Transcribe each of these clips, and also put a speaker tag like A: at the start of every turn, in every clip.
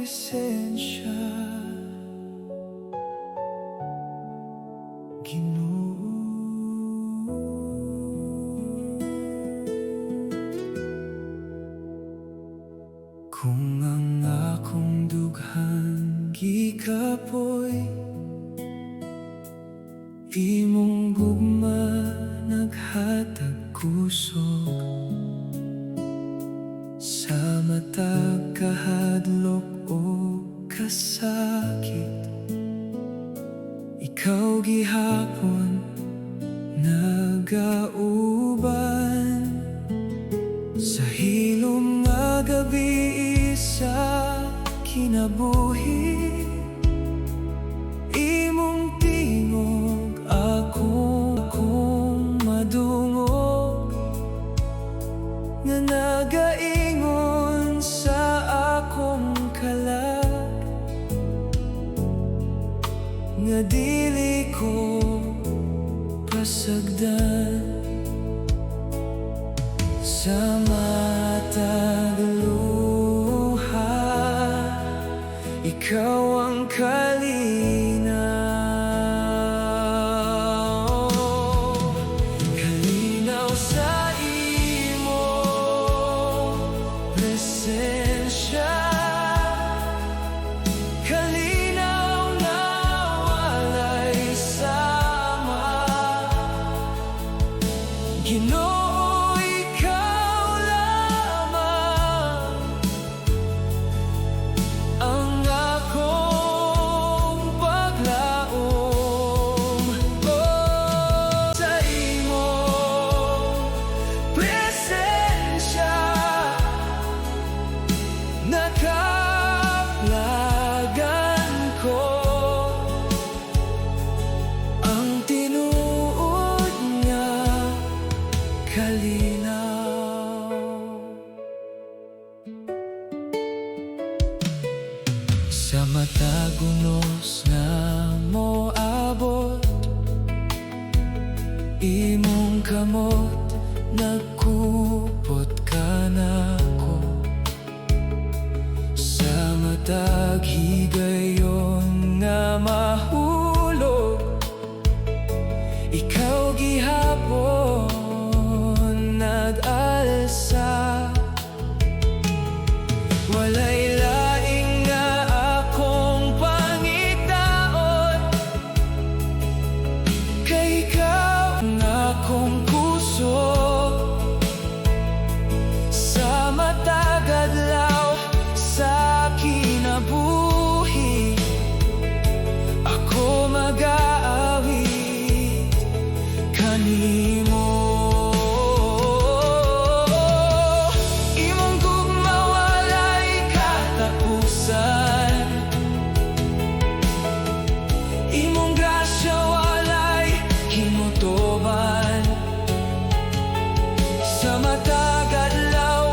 A: presensya, Ginoo. Kung ang akong dughan gikapoy, imong gugma naghatag kusog, sa matag kahadlok o kasakit. Ikaw gihapon nagauban, sa hilom nga gabi sa kinabuhi. Imong tingog akong madungog, nga nagaingon sa akong kalag, nga dili ko pasagdan. Sa matag luha, ikaw ang kalinaw. Kalinaw sa imong presensya, kalinaw na walay sama. Ginoo, nakaplagan ko ang tinuod nga kalinaw. Sa matagunos nga moabot, imong kamot nagkupot ka nako. Taghigayon nga mahulog, ikaw gihapon nag-alsa. Walay laing nga akong pangitaon, kay ikaw ang akong puso. Sa matagadlaw sa kinabuhi, ako mag-aawit kanimo. Imong gugma walay katapusan, imong grasya walay kimutoban. Sa matagadlaw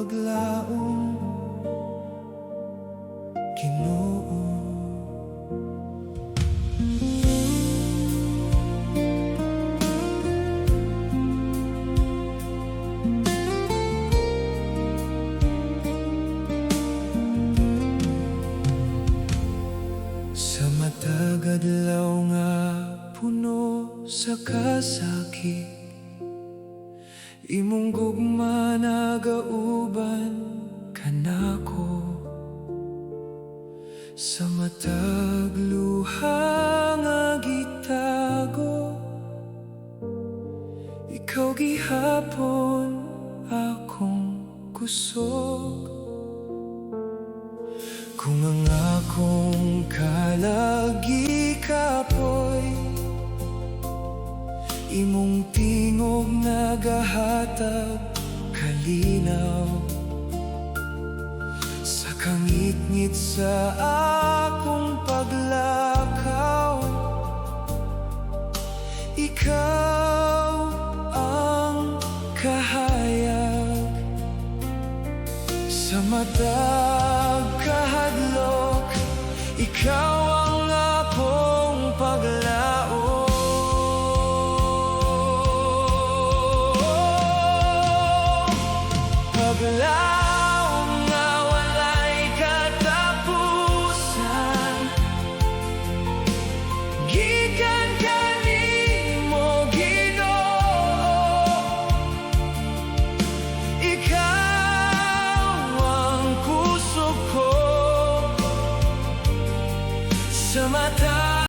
A: paglaom, Ginoo. Sa matag adlaw nga puno sa kasakit, imong gugma nagauban kanako. Sa matag luha nga gitago, ikaw gihapon akong kusog. Kung ang akong kalagi kapoy, imong tingog nagahatag kalinaw. Sa kangit-ngit sa akong paglakaw, ikaw ang kahayag. Sa matag kahadlok, ikaw ang akong paglaom. Paglaom nga walay katapusan, gikan kanimo Ginoo. Ikaw ang kusog ko sa matag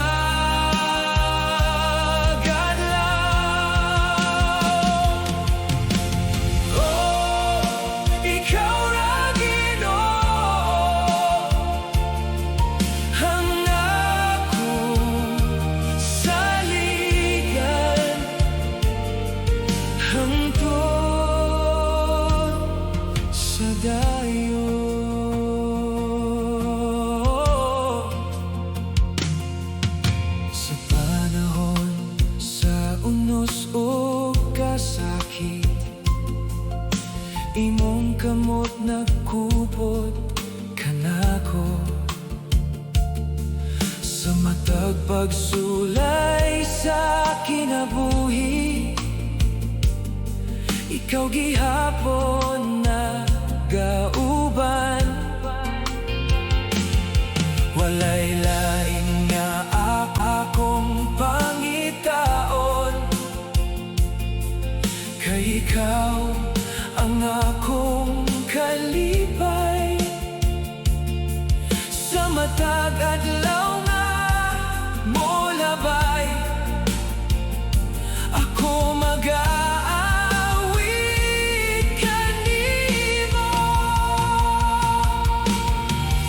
A: adlaw. Oh, ikaw ra Ginoo, ang akong saligan, hangtod sa dayon. Sa panahon sa unos o kasakit, imong kamot nagkupot kanako. Sa matag pagsulay sa kinabuhi, ikaw gihapon nagauban. Walay lain nga akong pangitaon, kay ikaw ang akong kalipay. Sa matag adlaw nga molabay, ako mag-aawit kanimo.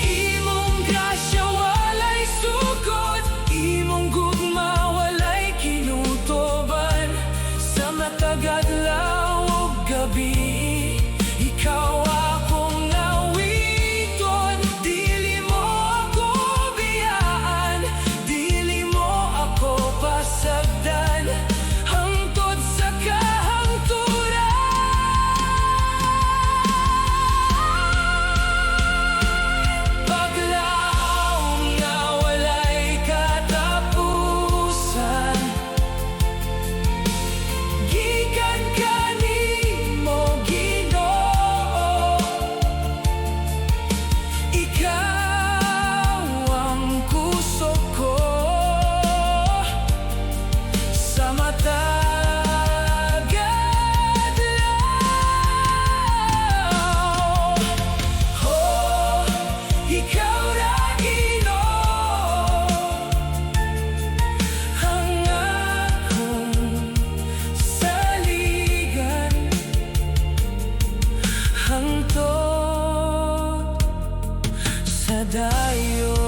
A: Imong grasya walay sukod, imong gugma walay kinutoban. Sa matag adlaw ug gabi, ikaw akong awiton. Dili mo ako biyaan, dili mo ako pasagdan, hangtod sa kahangturan. Paglaom nga walay katapusan, gikan kanimo Ginoo. Ikaw ang kusog ko sa matag adlaw. Oh, ikaw ra Ginoo, ang akong saligan, hangtod sa dayon.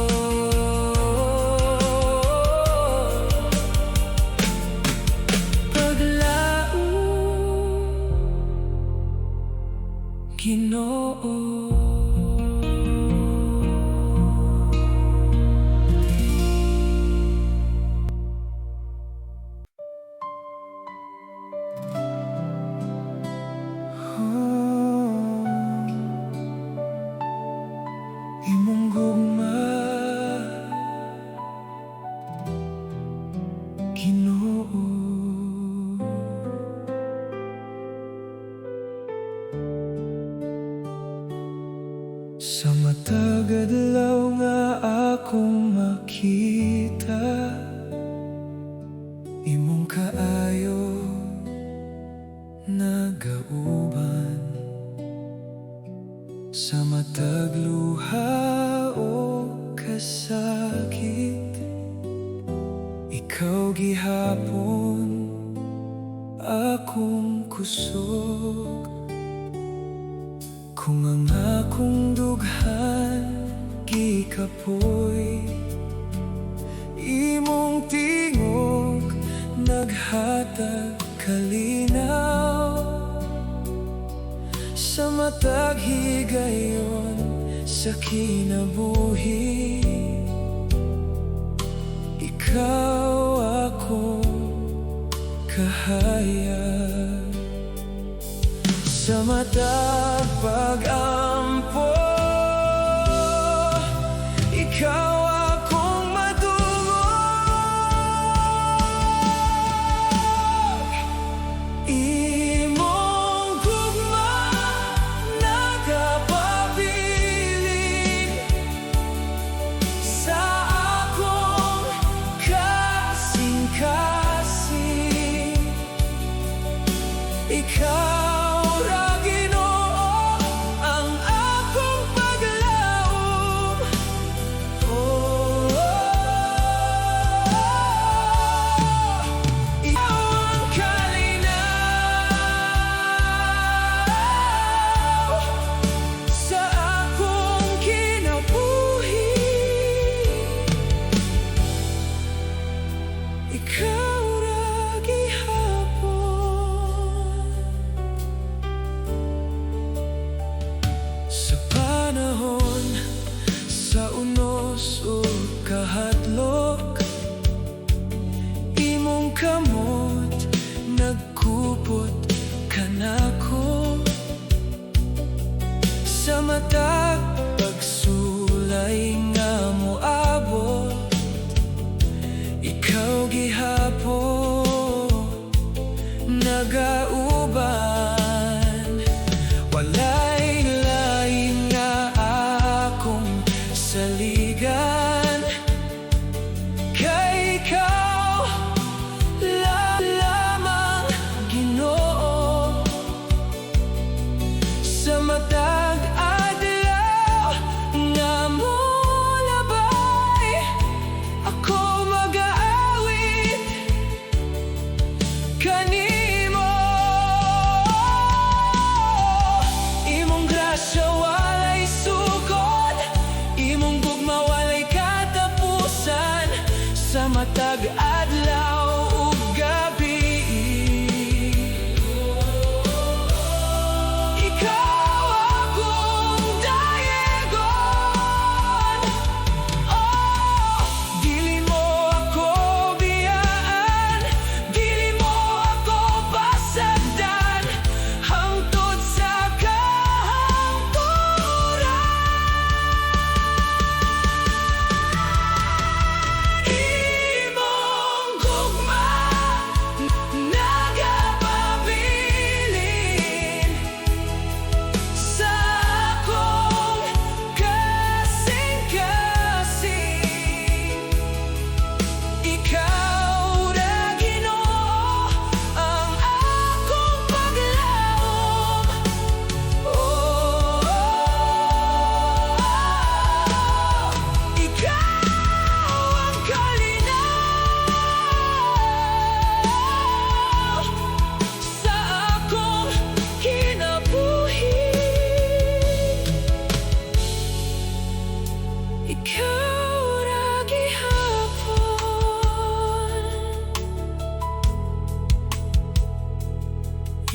A: Paglaom, Ginoo. Oh, Sa matag adlaw nga akong makita, imong kaayo nagauban. Sa matag luha o kasakit, ikaw gihapon akong kusog. Kung ang akong dughan gikapoy, imong tingog naghatag kalinaw. Sa matag higayon sa kinabuhi, ikaw akong kahayag. Sa matag pag-ampo, ikaw akong madungog. Imong gugma nagapabilin sa akong kasing-kasing. Ikaw kahadlok, imong kamot nagkupot kanako. Sa matag pagsulay nga moabot, ikaw gihapon nagauban. Walay lain nga akong saligan, kay ikaw lamang Ginoo. Sa matag adlaw nga molabay, ako mag-aawit kanimo. Imong grasya walay sukod, imong gugma walay katapusan. Sa matag adlaw ug gabi, ikaw akong dayegon. Oh, dili mo ako biyaan, dili mo ako pasagdan, hangtod sa kahangturan.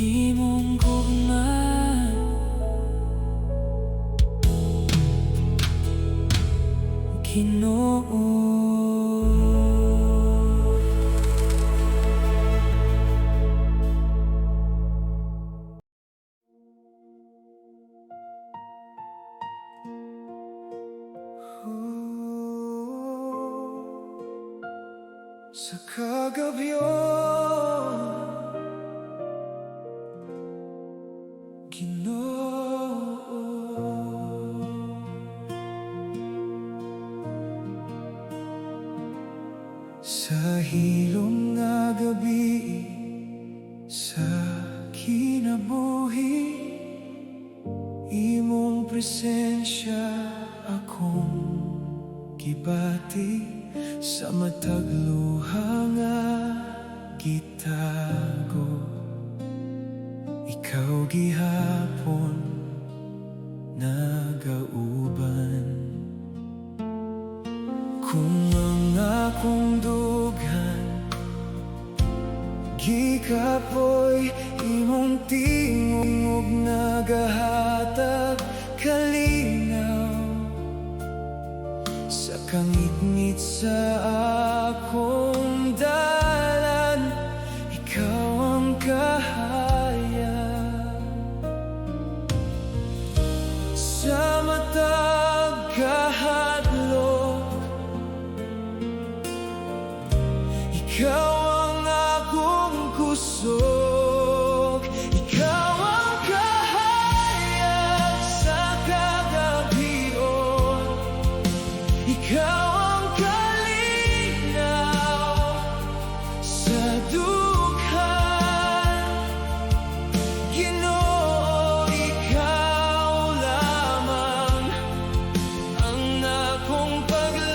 A: Imong gugma Ginoo. Sa kagabyon, Ginoo, hilom nga gabi sa kinabuhi, imong presensya akong gibati sa matag luha nga gitago. Ikaw gihapon nagauban, kung ang akong dughan gikapoy, imong tingog nagahatag kalinaw sa kangit-ngit sa akong dalan. Ikaw ang kahayag sa matag kahadlok. Ikaw ang akong kusog, ikaw ang kahayag sa kagabion, ikaw ang kalinaw sa dughan. Ginoo, ikaw lamang ang akong paglaom.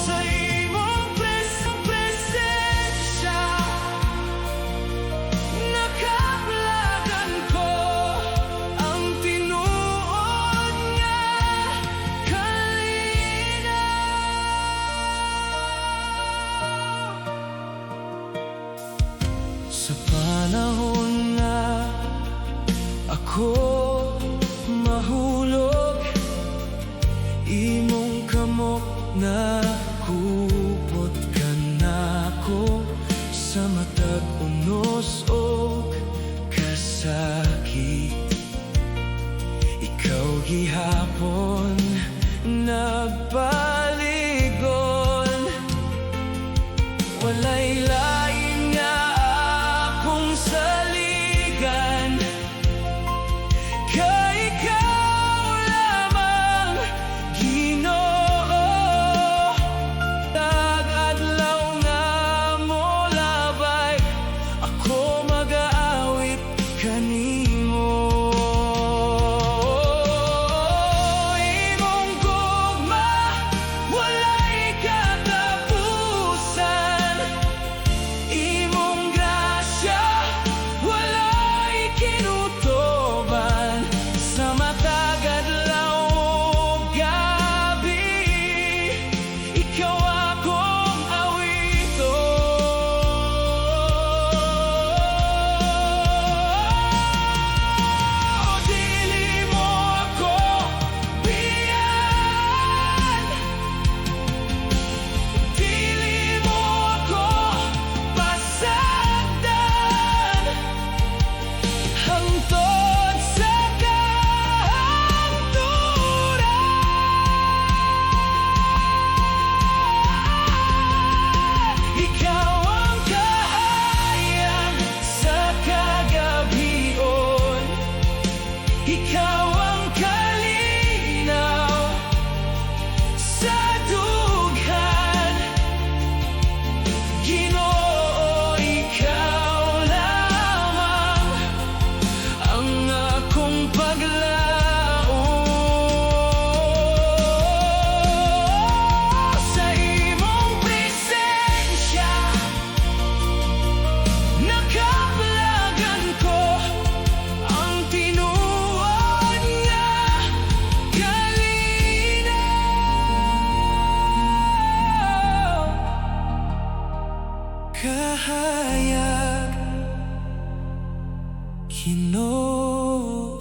A: Sa imong presensya nakaplagan ko ang tinuod nga kalinaw. Sa panahon na ako mahulog, imong kamot na kupot ka nako sa matag unos o kasakit. Ikaw gihapon nagpaligon, walay lain nga akong saligan, kay ikaw lamang, Ginoo. Tag-adlaw nga mo labay, ako mag-aawit kanimo. Imong gugma walay katapusan, imong grasya walay kinutuban. Sa matag adlaw ug gabi, ikaw akong awiton. Dili mo ako biyan, dili mo ako pasagdan, hangtod sa kahangturan. Ikaw ang kahayag sa kagabion, ikaw ang kalinaw sa dughan. Ginoo, ikaw lamang ang akong paglaom. Sa imong presensya nakaplagan ko ang tinuod nga kalinaw. Kahayag, Ginoo.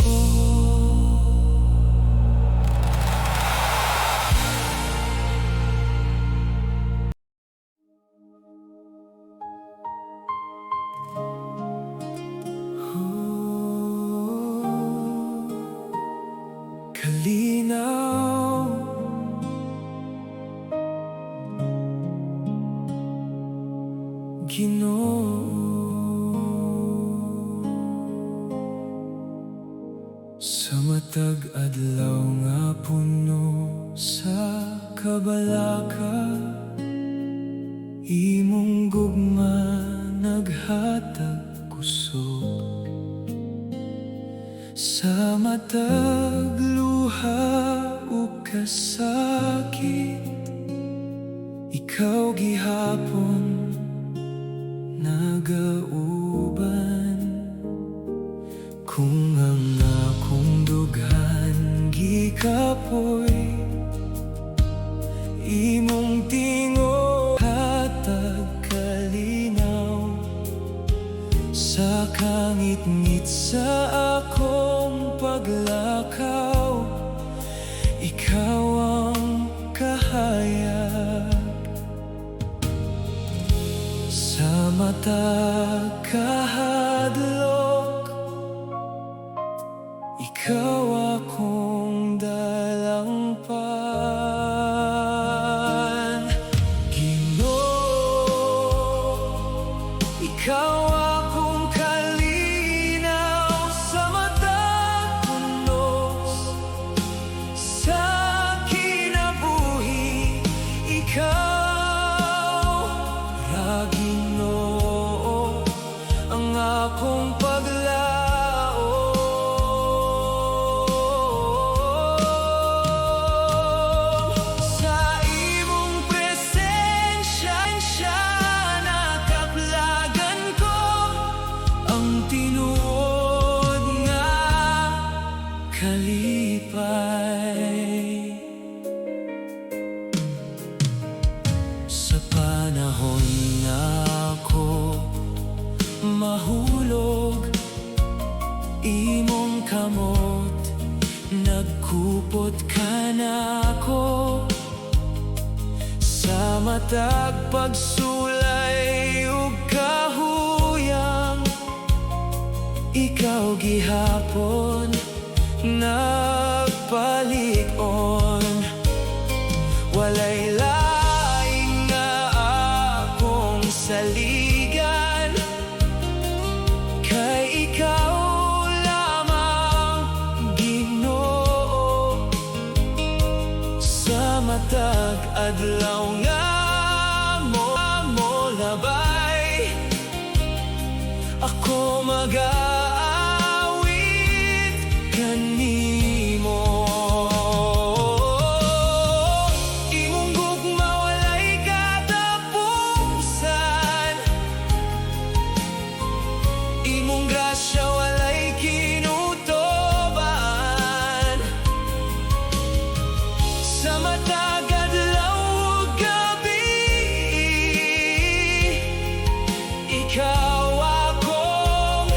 A: Kalinaw, Ginoo. Sa matag adlaw nga puno sa kabalaka, imong gugma naghatag kusog. Sa matag luha ug kasakit, ikaw gihapon nagauban. Kung ang akong dughan gikapoy, imong tingo hatag kalinaw. Sa kangit-ngit sa akong paglakaw, ikaw ang kahayag. Sa mata kahadlok, ikaw akong dalangpan. Ginoo, ikaw akong kalinaw. Sa matag punos sa kinabuhi, ikaw ra Ginoo ang akong paglaom. Sa imong presensya nakaplagan ko ang tinuod nga kalipay. Sa panahon na ako mahulog, imong kamot nagkupot ka nako. Sa matag pagsulay ug kahuyang, ikaw gihapon nagpalig-on. Walay laing nga akong saligan, kay ikaw lamang Ginoo. Sa matag adlaw nga mo labay, ako mag-aawit kanimo. Imong gugma walay katapusan, imong grasya walay kinutoban. Sa matag adlaw ug gabi, ikaw akong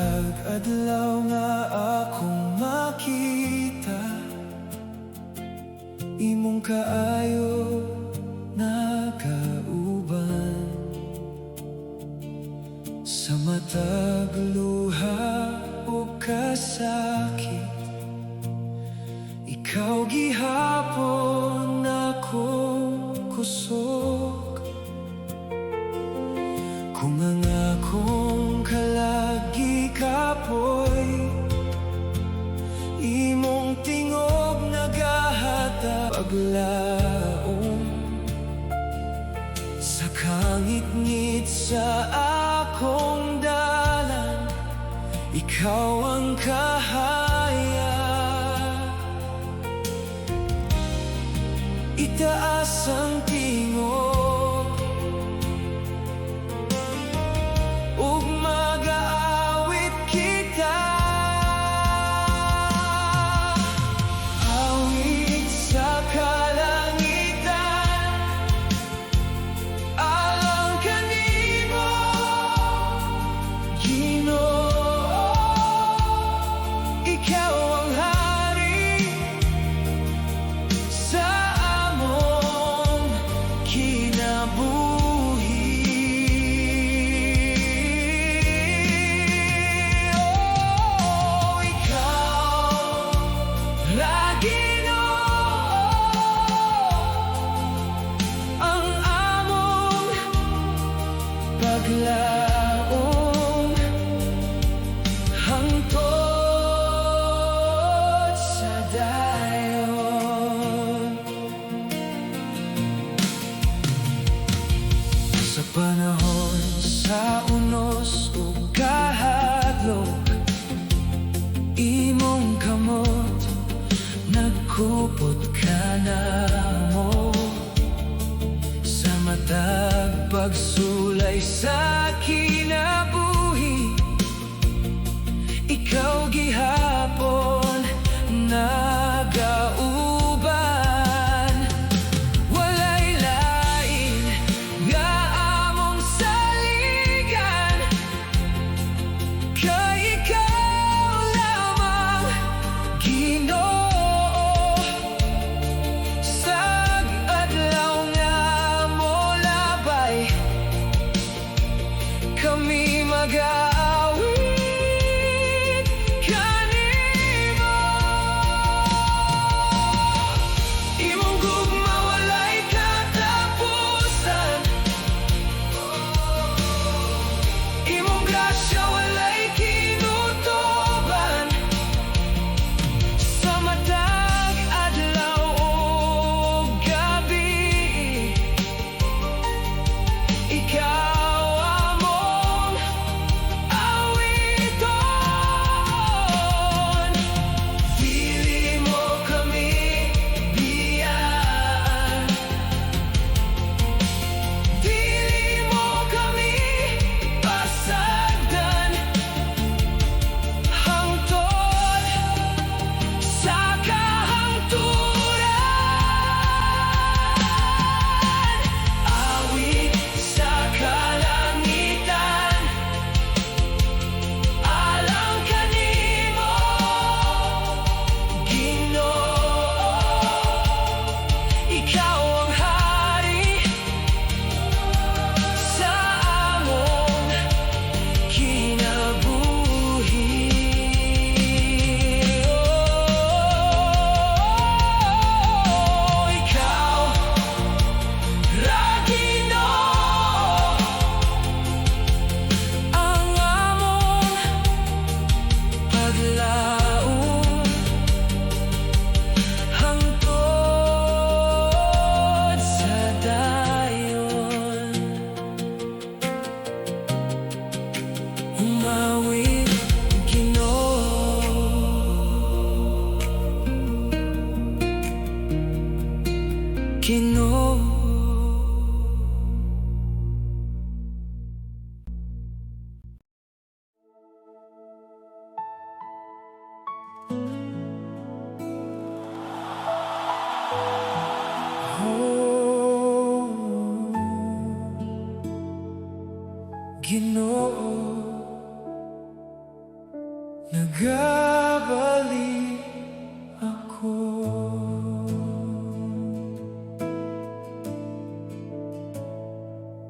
A: Matag adlaw nga akong makita, imong kaayo nagauban. Sa matag luha o kasakit, ikaw gihapon akong kusog. Kung ang akong kalagi kapoy, imong tingog nagahata paglaom. Sa kangit-ngit sa akong dalan, ikaw ang kahaya. Itaas ang tingog ug mag-aawit kita. Awit sa kalangitan, alang kanimo, Ginoo. Ikaw ang hari sa among Nagabalik ako.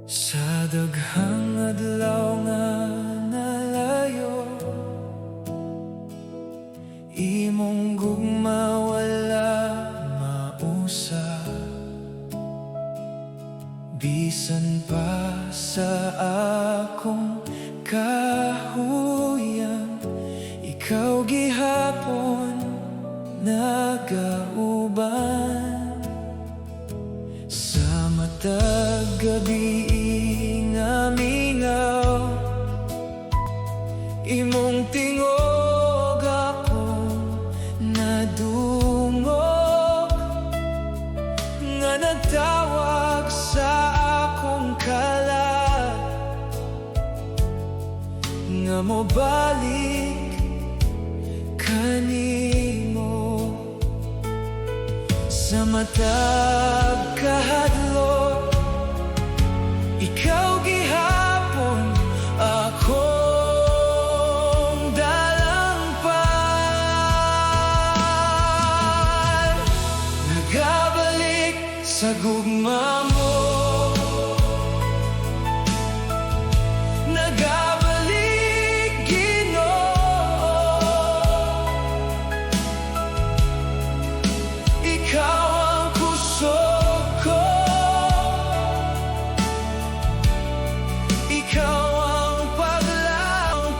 A: Sa daghang adlaw nga nalayo, imong gugma wala mausa. Bisan pa sa akong kahuyan, ikaw gihapon nagauban. Sa matag gabi nga mingaw, imong tingog akong nadungog, nga nagtawag sa akong kalat, nga mobalik kanimo. Sa matag kahadlok, ikaw gihapon akong dalampal. Nagabalik sa gugma mo, nagabalik Ginoo. Ikaw ang kusog ko, ikaw ang paglaom.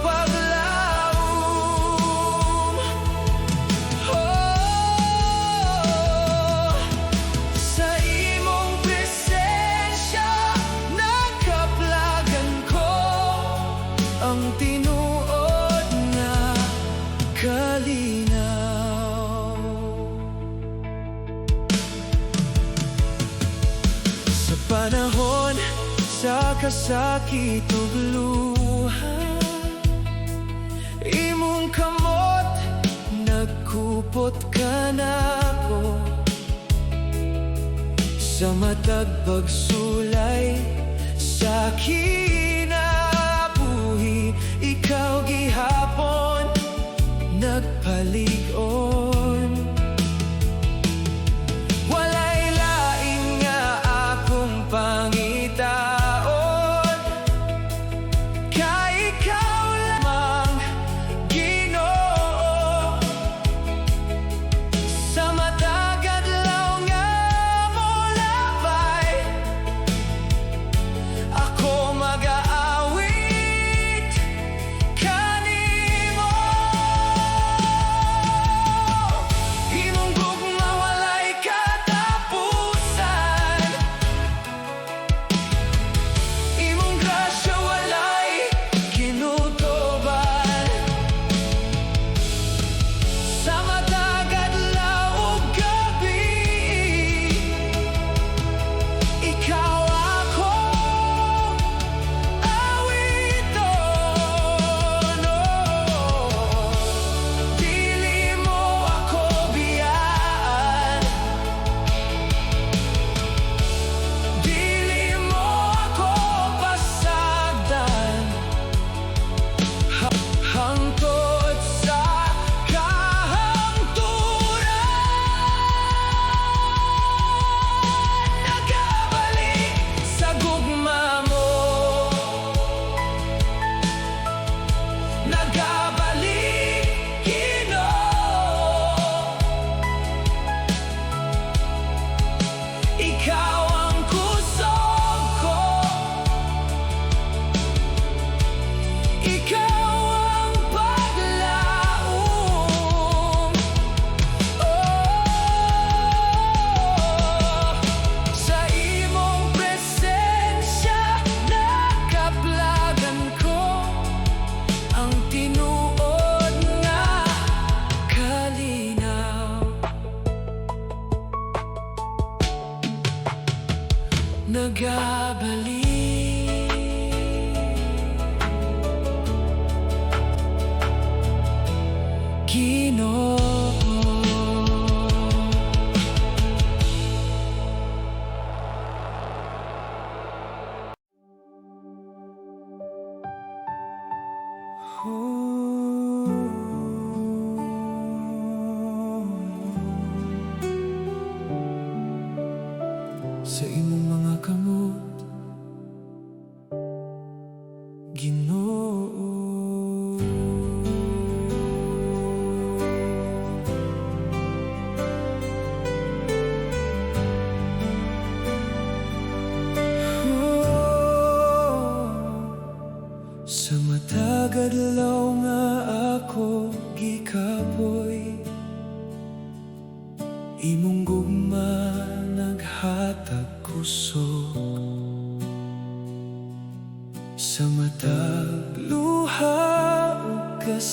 A: Sa imong presensya nakaplagan ko ang tinuod nga kalinaw. Sa panahon sa kasakit ug luha, imong kamot nagkupot ka nako. Sa matag pagsulay sa kinabuhi, ikaw gihapon nagpalig-on. Walay laing nga akong pangitaon, kay ikaw lamang Ginoo. Sa matag adlaw nga molabay, ako mag-aawit kanimo. Imong gugma walay katapusan, imong grasya walay kinutuban. Sa matag adlaw ug gabi, ikaw akong awiton. Dili mo ako biyaan, dili mo ako pasagdan. Hangtod sa kahangturan, nagabalik sa gugma mo, nagabalik Ginoo. Ikaw ang kusog ko, ikaw ang paglaom. Sa imong presensya nakaplagan ko ang tinuod nga kalinaw. Nagabalik Ginoo. Ooh.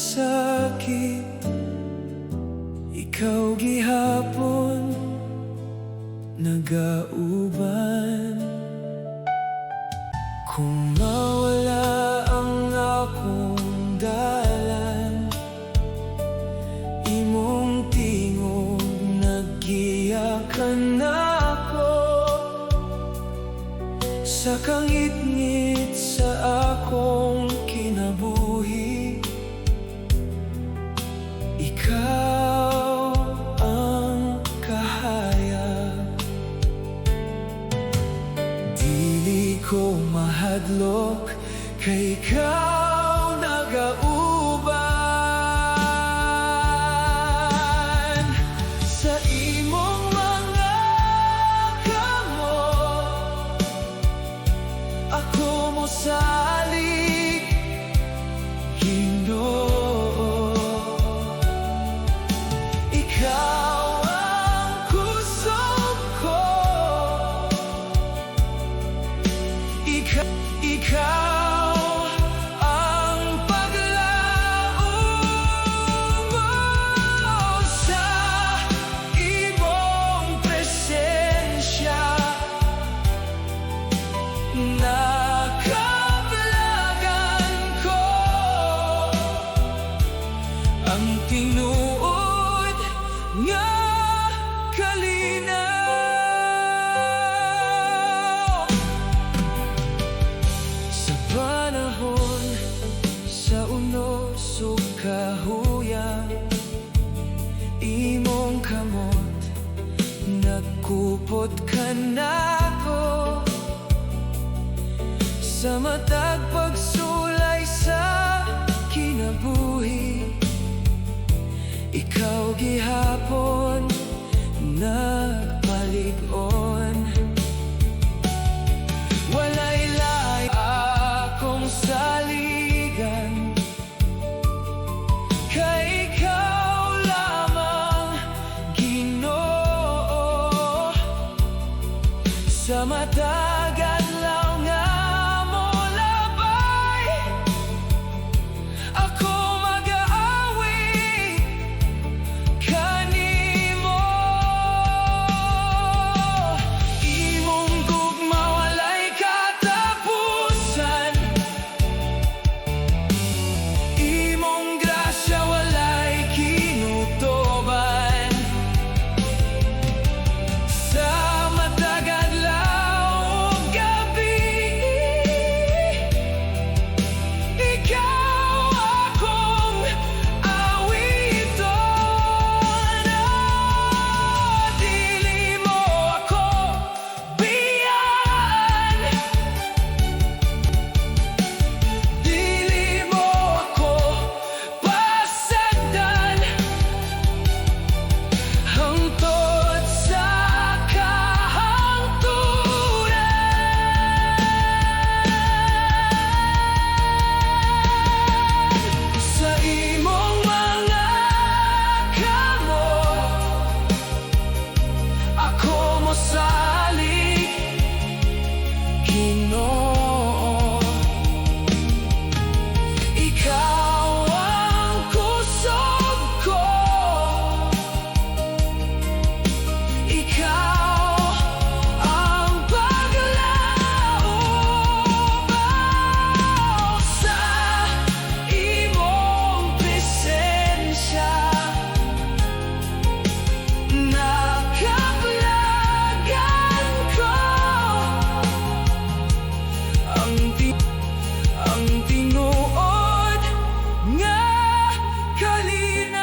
A: sakit, ikaw gihapon nagauban. Kung mawala ang akong dalan, imong tingog naggiyakan ako. Sa kangit-ngit sa akong kinabuhi, ikaw ang kahayag. Dili ko mahadlok kay ikaw nagauban. Sa imong mga kamot, ako mo salig, Ginoo. Ikaw ang kusog ko, ikaw ang paglaom mo. Sa imong presensya nakablagan ko, ang tinuod nga kalinaw. Sa panahon sa unos ug kahuyang, imong kamot nagkupot ka nako. Sa matag pagsulay sa kinabuhi, ikaw gihapon nagpalig-on. Walay lahi akong saligan, kay ikaw lamang, Ginoo. Sa matag adlaw nga mo labay, ako mag-aawi kanimo. Imong gugma walay katapusan, imong grasya walay kinutoban. Sa matag adlaw ug gabi, ikaw akong awiton. Dili mo ako biyaan, dili mo ako pasagdan, hangtod sa kahangturan. Sa imong mga kamot, ako mo salig, Ginoo. Ikaw ang kusog ko, ikaw ang paglaom mo. Sa imong presensya nakablagan ko, ang tinuod nga kalinaw.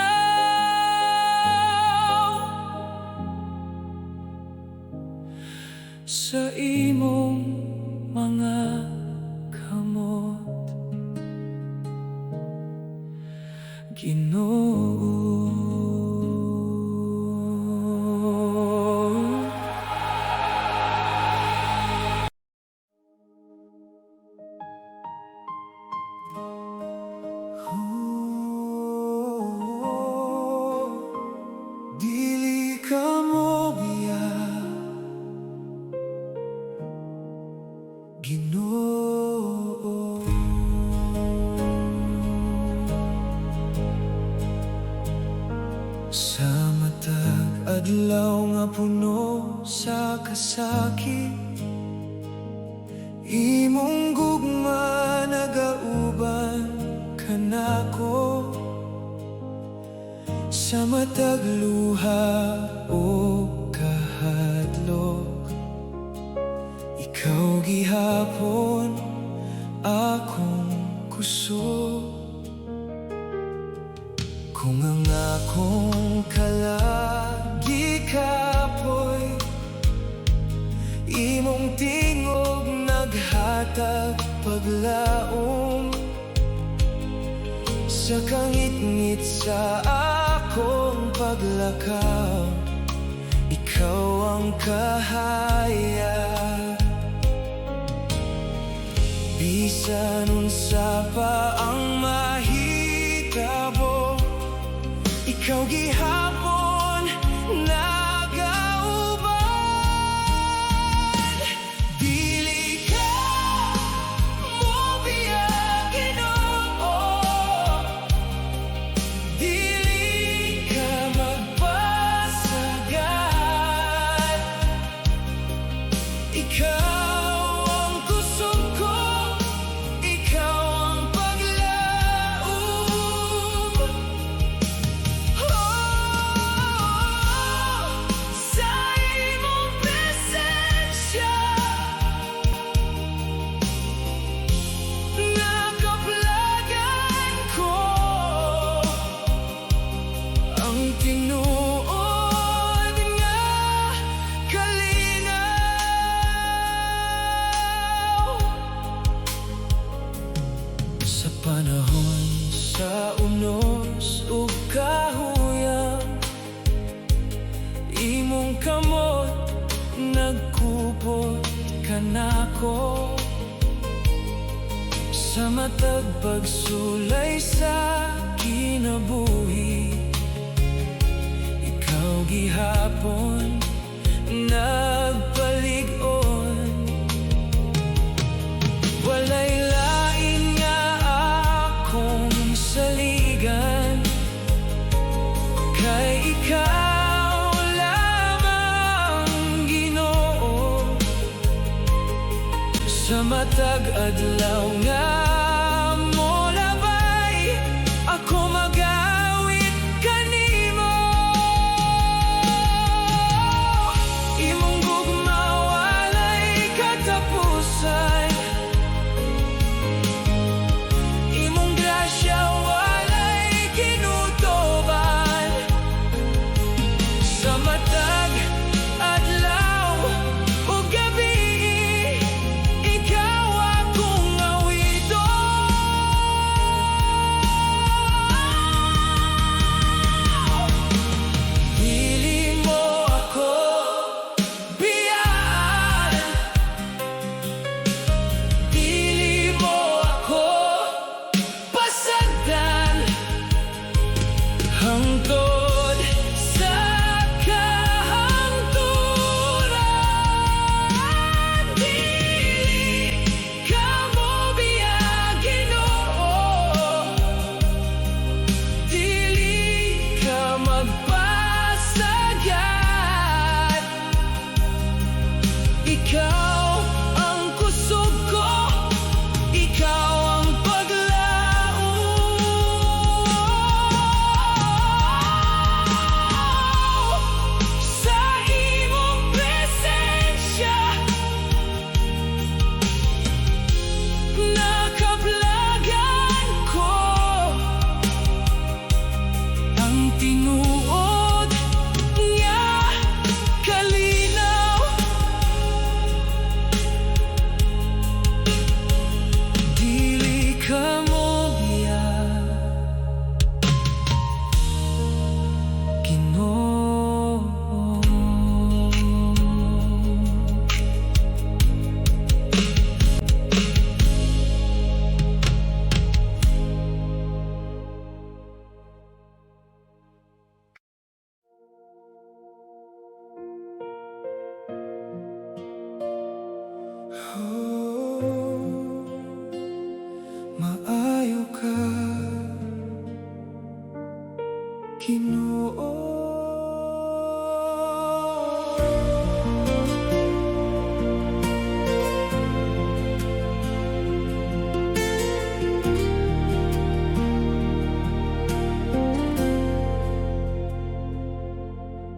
A: Sa imong mga kamot, Ginoo. Dili ka mo biya, Ginoo. Sa matag adlaw nga puno sa kasakit, imong gugma nagauban kanako. Sa matag luha o kahadlok, ikaw gihapon akong kusog. Kung ang akong kalagi kapoy, imong tingog naghatag paglaom. Sa kangit-ngit sa akong paglakaw, ikaw ang kahaya. Bisan unsa pa ang mahitabo, ikaw gihapon nagauban. Dili ka mo biya Ginoo, dili ka magpasagat. Ikaw ang kusog ko, ikaw ang paglaom. Sa imong presensya nakaplagan ko, ang tinuod nga kalinaw. Sa panahon sa unos ug kahuyang, imong kamot nagkupot kanako. Sa matag pagsulay sa kinabuhi, ikaw gihapon nagpalig-on. Walay lain nga akong saligan, kay ikaw lamang Ginoo. Sa matag adlaw nga molabay, ako magawit kanimo. Imong gugma walay katapusan, imong grasya walay kinutoban. Sa matag adlaw ug gabi, ikaw akong awiton. Dili mo ako biyaan, dili mo ako pasagdan. Hangtod sa kahangturan, dili ka mo biya Ginoo, dili ka magpasagat. Ikaw ang kusog ko, ikaw ang paglaom. Sa imong presensya nakaplagan ko, ang tinuod Ginoo.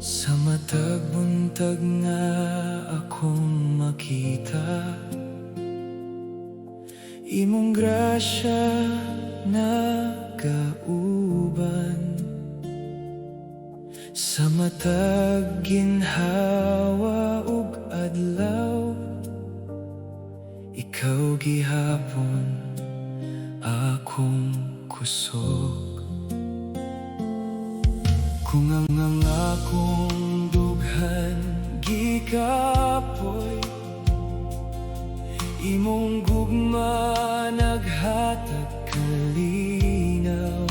A: Sa matag buntag nga akong makita, imong grasya nagauban. Sa matag ginhawa ug adlaw, ikaw gihapon akong kusog. Kung ang akong dughan gikapoy, imong gugma naghatag kalinaw.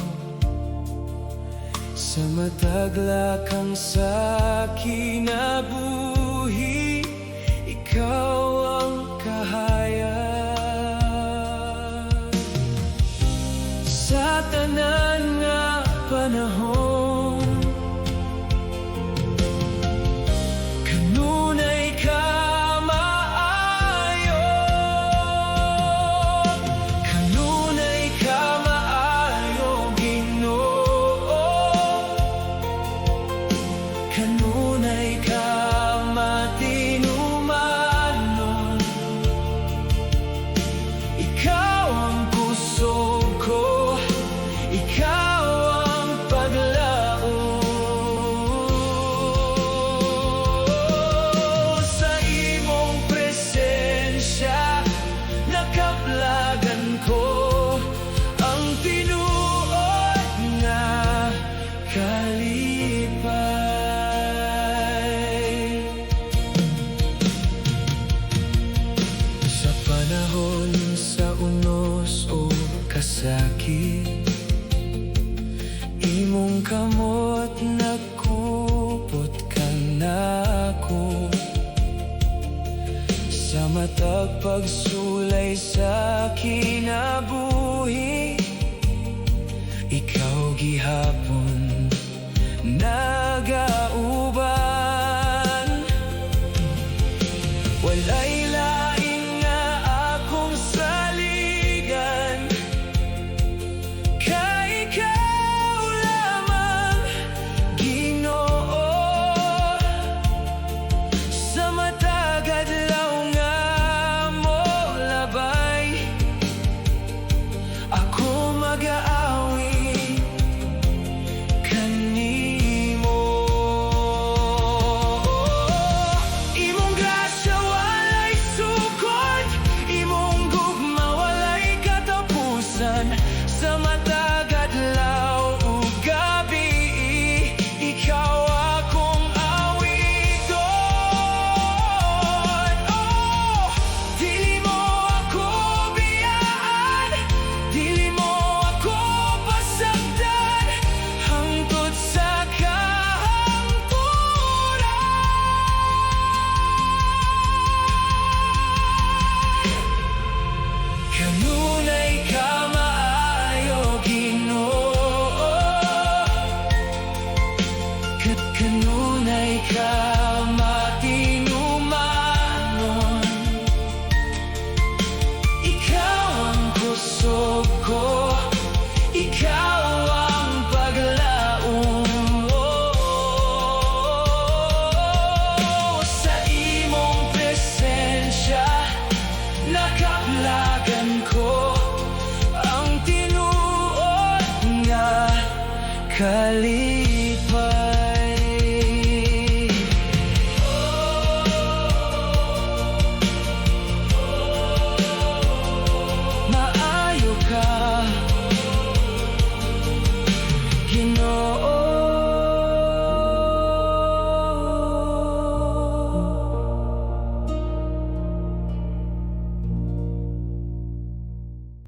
A: Sa matagla kang sa kinabuhi, ikaw ang kahayag. Sa tanan nga panahon, kanunay ka maayo, kanunay ka maayo, Ginoo. Kanunay ka matinumanon, ikaw ang kusog ko, ikaw ang paglaom. Sa imong presensya nakaplagan ko ang tinuod nga kalipay. Sa panahon sa unos o kasakit, imong kamot nagkupot ka nako. Sa matag pagsulay sa kinabuhi, ikaw gihapon nagauban. Walay lain nga akong saligan, ka ikaw lamang, Ginoo. Sa matag adlaw nga mo labay, ako mag-aawi kanimo. Imong grasya walay sukod, imong gugma walay katapusan. Sa matag adlaw ug gabi, ikaw akong awiton. Oh, dili mo ako biyaan, dili mo ako pasagdan, hangtod sa kahangturan. Kanunay ka maayo, Ginoo. Kanunay ka matinumanon, ikaw ang kusog ko, ikaw ang paglaom. Sa imong presensya nakaplagan ko ang tinuod nga kalipay.